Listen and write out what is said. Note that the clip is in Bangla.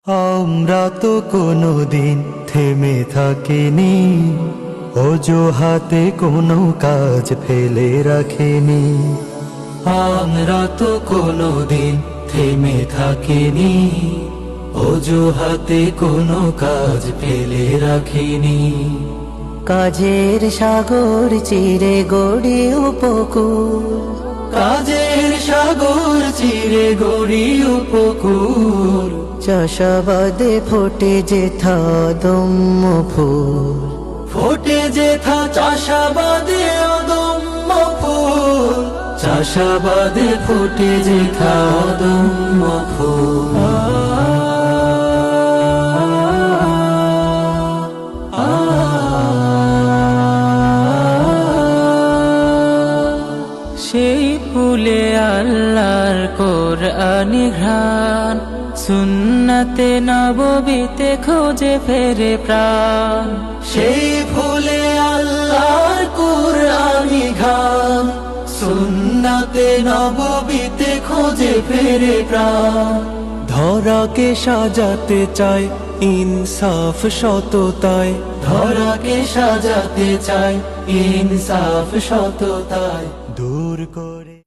আমরা তো কোনোদিন থেমে থাকিনি, অজুহাতে কোনো কাজ ফেলে রাখিনি। আমরা তো কোনোদিন থেমে থাকিনি, অজুহাতে কোনো কাজ ফেলে রাখিনি। কাজের সাগর চিরে গড়ি উপকূল, কাজের সাগর চিরে গড়ি উপকূল। চাষাবাদে ফোটে যেথা দম্য ফুল, ফোটে যেথা চাষাবাদে অদম্য ফুল। চাষাবাদে ফোটে যেথা অদম্য ফুল। সেই ফুলে আল্লাহর কোরআনি ঘ্রাণ, সুন্নাতে নববীতে খোঁজে ফেরে প্রাণ। সেই ফুলে আল্লাহর কুরআনি ঘ্রাণ, সুন্নাতে নববীতে খোঁজে ফেরে প্রাণ। ধরাকে সাজাতে চায় ইনসাফ সততায়, ধরাকে সাজাতে চায় ইনসাফ সততায়। দূর করে